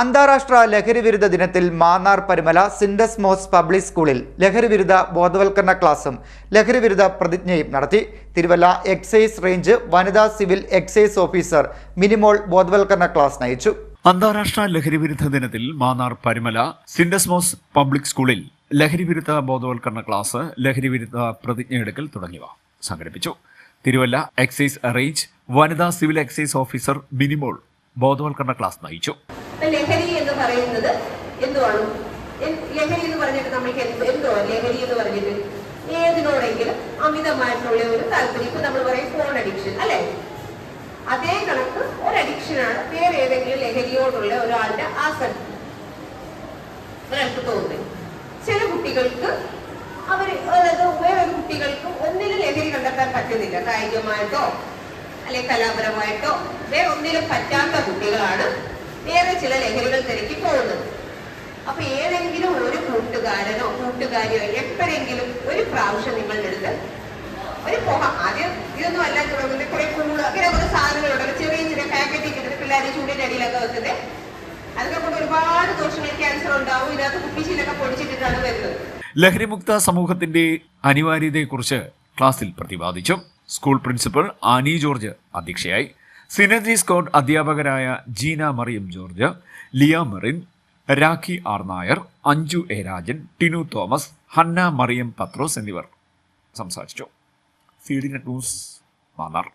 അന്താരാഷ്ട്ര ലഹരിവിരുദ്ധ ദിനത്തിൽ മാന്നാർ പരുമല സിൻഡസ് മോസ് പബ്ലിക് സ്കൂളിൽ ലഹരിവിരുദ്ധ ബോധവൽക്കരണ ക്ലാസും ലഹരിവിരുദ്ധ പ്രതിജ്ഞയും നടത്തി. തിരുവല്ല എക്സൈസ് റേഞ്ച് വനിതാ സിവിൽ എക്സൈസ് ഓഫീസർ മിനിമോൾ ബോധവൽക്കരണ ക്ലാസ് നയിച്ചു. അന്താരാഷ്ട്ര ലഹരിവിരുദ്ധ ദിനത്തിൽ മാന്നാർ പരുമല സിൻഡസ് മോസ് പബ്ലിക് സ്കൂളിൽ ലഹരിവിരുദ്ധ ബോധവൽക്കരണ ക്ലാസ്, ലഹരിവിരുദ്ധ പ്രതിജ്ഞയെടുക്കൽ തുടങ്ങിയവ സംഘടിപ്പിച്ചു. തിരുവല്ല എക്സൈസ് റേഞ്ച് വനിതാ സിവിൽ എക്സൈസ് ഓഫീസർ മിനിമോൾ ബോധവൽക്കരണ ക്ലാസ് നയിച്ചു. ലഹരി എന്ന് പറയുന്നത് എന്തുവാണ്? ലഹരി എന്ന് പറഞ്ഞിട്ട് നമുക്ക് എന്തോ ലഹരി എന്ന് പറഞ്ഞിട്ട് ഏതിനോടെങ്കിലും അമിതമായിട്ടുള്ള ഒരു താല്പര്യം. ഇപ്പൊ നമ്മൾ പറയും ഫോൺ അഡിക്ഷൻ അല്ലെ, അതേ കണക്ക് ഒരു അഡിക്ഷനാണ് വേറെ ഏതെങ്കിലും ലഹരിയോടുള്ള ഒരാളുടെ ആസക്തി ഒരാൾക്ക് തോന്നുന്നത്. ചില കുട്ടികൾക്ക് വേറൊരു കുട്ടികൾക്ക് ഒന്നിലും ലഹരി കണ്ടെത്താൻ പറ്റുന്നില്ല. കായികമായിട്ടോ അല്ലെങ്കിൽ കലാപരമായിട്ടോ വേറെ ഒന്നിലും പറ്റാത്ത കുട്ടികളാണ് വേറെ ചില ലഹരികൾ തിരക്കി പോകുന്നത്. അപ്പൊ ഏതെങ്കിലും ഒരു കൂട്ടുകാരനോ കൂട്ടുകാരിയോ എപ്പോഴെങ്കിലും ഒരു പ്രാവശ്യം നിങ്ങളുടെ അടുത്ത് ഒരു പോഹ, ആദ്യം ഇതൊന്നും അല്ല തുടങ്ങുന്നത്, കുറെ കൂട് അങ്ങനെ കുറെ സാധനങ്ങളുണ്ടല്ലോ, ചെറിയ ചെറിയ പാക്കറ്റിൽ കിട്ടുന്നത് പിള്ളേർ ചൂടിന്റെ അടിയിലൊക്കെ വെക്കുന്നത്. അതൊക്കെ കൊണ്ട് ഒരുപാട് ദോഷങ്ങൾ, ക്യാൻസർ ഉണ്ടാവും. ഇതിനകത്ത് കുപ്പിച്ചിലൊക്കെ പൊടിച്ചിട്ടിട്ടാണ് വരുന്നത്. ലഹരിമുക്ത സമൂഹത്തിന്റെ അനിവാര്യതയെക്കുറിച്ച് ക്ലാസിൽ പ്രതിപാദിച്ചു. സ്കൂൾ പ്രിൻസിപ്പൽ ആനി ജോർജ് അധ്യക്ഷയായി. സിനർജി സ്ക്വാഡ് അധ്യാപകരായ ജീന മറിയം ജോർജ്, ലിയ മെറിൻ, രാഖി ആർ നായർ, അഞ്ജു എ രാജൻ, ടിനു തോമസ്, ഹന്ന മറിയം പത്രോസ് എന്നിവർ സംസാരിച്ചു. C D net news, Mannar.